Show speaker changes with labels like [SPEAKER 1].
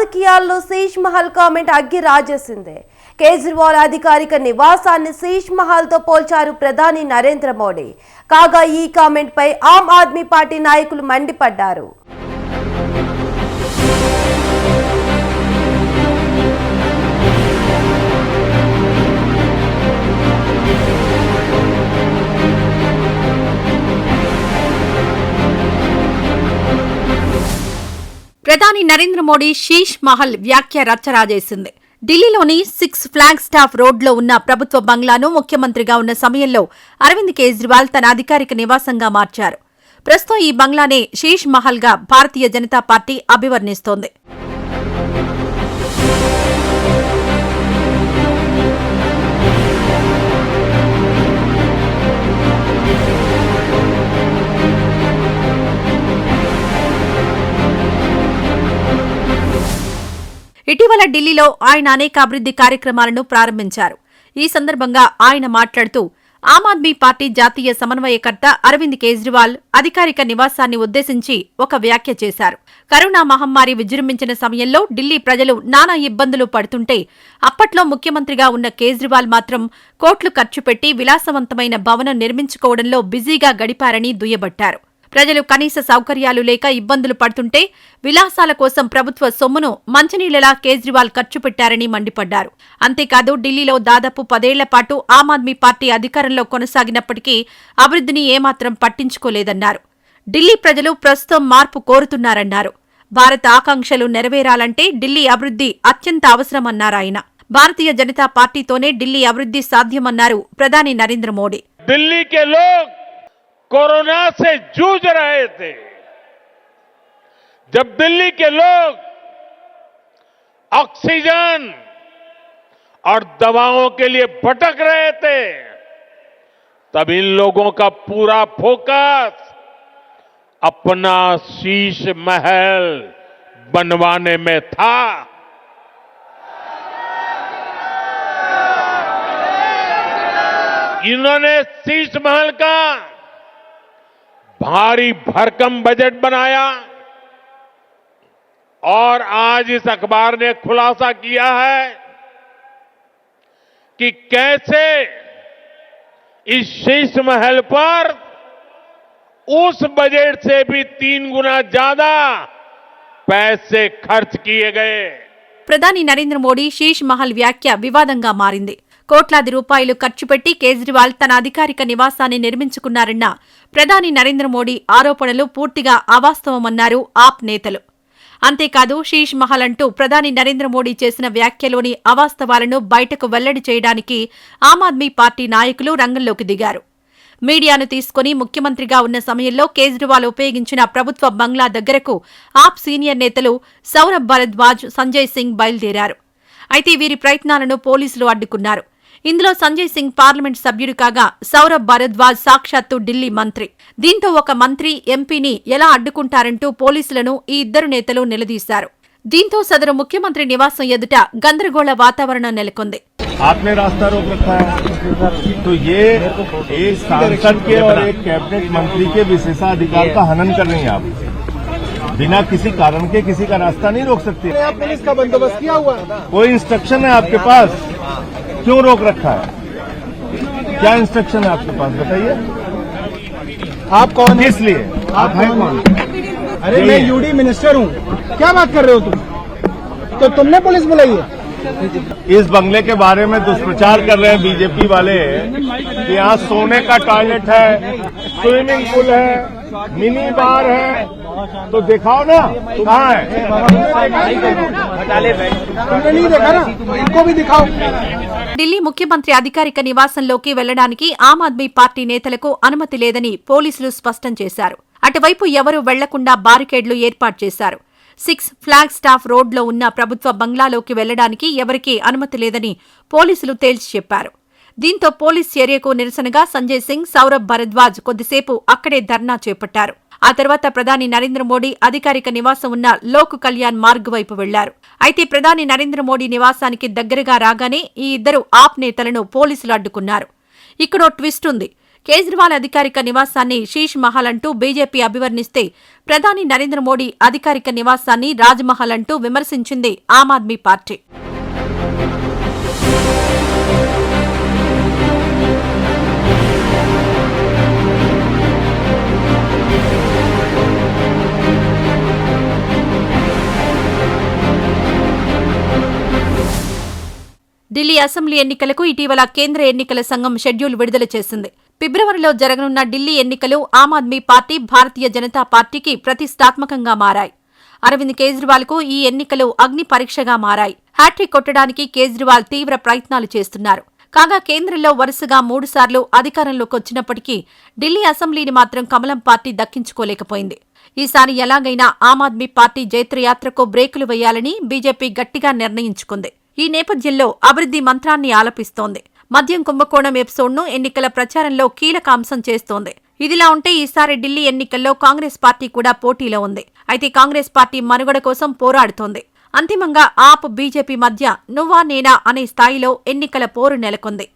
[SPEAKER 1] రాజకీయాల్లో శీష్ మహల్ కామెంట్ అగ్గి రాజేసిందే. కేజ్రీవాల్ అధికారిక నివాసాన్ని శీష్ మహల్ తో పోల్చారు ప్రధాని నరేంద్ర మోడీ. కాగా ఈ కామెంట్ పై ఆమ్ ఆద్మీ పార్టీ నాయకులు మండిపడ్డారు.
[SPEAKER 2] ప్రధాని నరేంద్ర మోడీ శీష్ మహల్ వ్యాఖ్య రచ్చరాజేసింది. ఢిల్లీలోని 6 ఫ్లాగ్ స్టాఫ్ రోడ్లో ఉన్న ప్రభుత్వ బంగ్లాను ముఖ్యమంత్రిగా ఉన్న సమయంలో అరవింద్ కేజ్రీవాల్ తన అధికారిక నివాసంగా మార్చారు. ప్రస్తుతం ఈ బంగ్లానే శీష్ మహల్గా భారతీయ జనతా పార్టీ అభివర్ణిస్తోంది. ఇటీవల ఢిల్లీలో ఆయన అనేక అభివృద్ది కార్యక్రమాలను ప్రారంభించారు. ఈ సందర్భంగా ఆయన మాట్లాడుతూ ఆమ్ ఆద్మీ పార్టీ జాతీయ సమన్వయకర్త అరవింద్ కేజ్రీవాల్ అధికారిక నివాసాన్ని ఉద్దేశించి ఒక వ్యాఖ్య చేశారు. కరోనా మహమ్మారి విజృంభించిన సమయంలో ఢిల్లీ ప్రజలు నానా ఇబ్బందులు పడుతుంటే అప్పట్లో ముఖ్యమంత్రిగా ఉన్న కేజ్రీవాల్ మాత్రం కోట్లు ఖర్చు పెట్టి విలాసవంతమైన భవనం నిర్మించుకోవడంలో బిజీగా గడిపారని దుయ్యబట్టారు. ప్రజలు కనీస సౌకర్యాలు లేక ఇబ్బందులు పడుతుంటే విలాసాల కోసం ప్రభుత్వ సొమ్మును మంచినీళ్లలా కేజ్రీవాల్ ఖర్చు పెట్టారని మండిపడ్డారు. అంతేకాదు ఢిల్లీలో దాదాపు 10 ఏళ్ల పాటు ఆమ్ ఆద్మీ పార్టీ అధికారంలో కొనసాగినప్పటికీ అభివృద్ధిని ఏమాత్రం పట్టించుకోలేదన్నారు. ఢిల్లీ ప్రజలు ప్రస్తుతం మార్పు కోరుతున్నారన్నారు. భారత ఆకాంక్షలు నెరవేరాలంటే ఢిల్లీ అభివృద్ధి అత్యంత అవసరమన్నారాయన. భారతీయ జనతా పార్టీతోనే ఢిల్లీ అభివృద్ధి సాధ్యమన్నారు ప్రధాని నరేంద్ర మోడీ.
[SPEAKER 3] कोरोना से जूझ रहे थे, जब दिल्ली के लोग ऑक्सीजन और दवाओं के लिए भटक रहे थे, तब इन लोगों का पूरा फोकस अपना शीश महल बनवाने में था. इन्होंने शीश महल का भारी भरकम बजट बनाया और आज इस अखबार ने खुलासा किया है कि कैसे इस शीश महल पर उस बजट से भी 3 गुना ज्यादा पैसे खर्च किए गए.
[SPEAKER 2] ప్రధాని నరేంద్ర మోడీ శీష్ మహల్ వ్యాఖ్య వివాదంగా మారింది. కోట్లాది రూపాయలు ఖర్చు పెట్టి కేజ్రీవాల్ తన అధికారిక నివాసాన్ని నిర్మించుకున్నారన్న ప్రధాని నరేంద్ర మోడీ ఆరోపణలు పూర్తిగా అవాస్తవమన్నారు ఆప్ నేతలు. అంతేకాదు శీష్ మహల్ అంటూ ప్రధాని నరేంద్ర మోడీ చేసిన వ్యాఖ్యలోని అవాస్తవాలను బయటకు వెల్లడి చేయడానికి ఆమ్ ఆద్మీ పార్టీ నాయకులు రంగంలోకి దిగారు. మీడియాను తీసుకుని ముఖ్యమంత్రిగా ఉన్న సమయంలో కేజ్రీవాల్ ఉపయోగించిన ప్రభుత్వ బంగ్లా దగ్గరకు ఆప్ సీనియర్ నేతలు సౌరభ్ భరద్వాజ్, సంజయ్ సింగ్ బయలుదేరారు. అయితే వీరి ప్రయత్నాలను పోలీసులు అడ్డుకున్నారు. ఇందులో సంజయ్ సింగ్ పార్లమెంట్ సభ్యుడు కాగా సౌరభ్ భరద్వాజ్ సాక్షాత్తు ఢిల్లీ మంత్రి. దీంతో ఒక మంత్రి ఎంపీని ఎలా అడ్డుకుంటారంటూ పోలీసులను ఈ ఇద్దరు నేతలు నిలదీశారు. దీంతో సదరు ముఖ్యమంత్రి నివాసం ఎదుట గందరగోళ వాతావరణం నెలకొంది.
[SPEAKER 4] आपने रास्ता रोक रखा है, तो ये एक सांसद के और एक कैबिनेट मंत्री के विशेषाधिकार का हनन कर रही हैं आप. बिना किसी कारण के किसी का रास्ता नहीं रोक सकते.
[SPEAKER 5] आप पुलिस का बंदोबस्त किया हुआ है,
[SPEAKER 4] कोई इंस्ट्रक्शन है आपके पास? क्यों रोक रखा है? क्या इंस्ट्रक्शन है आपके पास, बताइए.
[SPEAKER 5] आप कौन है?
[SPEAKER 4] किस लिए आप हैं कौन?
[SPEAKER 5] अरे मैं यूडी मिनिस्टर हूँ, क्या बात कर रहे हो तुम? तो तुमने पुलिस बुलाई है?
[SPEAKER 4] इस बंगले के बारे में दुष्प्रचार कर रहे हैं बीजेपी वाले कि यहाँ सोने का टॉयलेट है, स्विमिंग पूल है, मिनी बार है, तो दिखाओ ना कहाँ है.
[SPEAKER 5] तुमने नहीं देखा ना, इनको भी दिखाओ.
[SPEAKER 2] ఢిల్లీ ముఖ్యమంత్రి అధికారిక నివాసంలోకి వెళ్లడానికి ఆమ్ ఆద్మీ పార్టీ నేతలకు అనుమతి లేదని పోలీసులు స్పష్టం చేశారు. అటువైపు ఎవరూ వెళ్లకుండా బారికేడ్లు ఏర్పాటు చేశారు. 6 ఫ్లాగ్ స్టాఫ్ రోడ్లో ఉన్న ప్రభుత్వ బంగ్లాలోకి వెళ్లడానికి ఎవరికీ అనుమతి లేదని పోలీసులు తేల్చి చెప్పారు. దీంతో పోలీస్ చర్యకు నిరసనగా సంజయ్ సింగ్, సౌరభ్ భరద్వాజ్ కొద్దిసేపు అక్కడే ధర్నా చేపట్టారు. ఆ తర్వాత ప్రధాని నరేంద్ర మోడీ అధికారిక నివాసం ఉన్న లోక్ కళ్యాణ్ మార్గ్ వైపు వెళ్లారు. అయితే ప్రధాని నరేంద్ర మోడీ నివాసానికి దగ్గరగా రాగానే ఈ ఇద్దరు ఆప్ నేతలను పోలీసులు అడ్డుకున్నారు. ఇక్కడో ట్విస్ట్ ఉంది. కేజ్రీవాల్ అధికారిక నివాసాన్ని శీష్ మహల్ అంటూ బీజేపీ అభివర్ణిస్తే ప్రధాని నరేంద్ర మోడీ అధికారిక నివాసాన్ని రాజ్మహల్ అంటూ విమర్శించింది ఆమ్ ఆద్మీ పార్టీ. ఢిల్లీ అసెంబ్లీ ఎన్నికలకు ఇటీవల కేంద్ర ఎన్నికల సంఘం షెడ్యూల్ విడుదల చేసింది. ఫిబ్రవరిలో జరగనున్న ఢిల్లీ ఎన్నికలు ఆమ్ ఆద్మీ పార్టీ, భారతీయ జనతా పార్టీకి ప్రతిష్టాత్మకంగా మారాయి. అరవింద్ కేజ్రీవాల్కు ఈ ఎన్నికలు అగ్ని పరీక్షగా మారాయి. హ్యాట్రిక్ కొట్టడానికి కేజ్రీవాల్ తీవ్ర ప్రయత్నాలు చేస్తున్నారు. కాగా కేంద్రంలో వరుసగా 3 సార్లు అధికారంలోకి వచ్చినప్పటికీ ఢిల్లీ అసెంబ్లీని మాత్రం కమలం పార్టీ దక్కించుకోలేకపోయింది. ఈసారి ఎలాగైనా ఆమ్ ఆద్మీ పార్టీ జైత్రయాత్రకు బ్రేకులు వేయాలని బీజేపీ గట్టిగా నిర్ణయించుకుంది. ఈ నేపథ్యంలో అభివృద్ధి మంత్రాన్ని ఆలపిస్తోంది. మద్యం కుంభకోణం ఎపిసోడ్ను ఎన్నికల ప్రచారంలో కీలక అంశం చేస్తోంది. ఇదిలా ఉంటే ఈసారి ఢిల్లీ ఎన్నికల్లో కాంగ్రెస్ పార్టీ కూడా పోటీలో ఉంది. అయితే కాంగ్రెస్ పార్టీ మనుగడ కోసం పోరాడుతోంది. అంతిమంగా ఆప్, బీజేపీ మధ్య నువ్వా నేనా అనే స్థాయిలో ఎన్నికల పోరు నెలకొంది.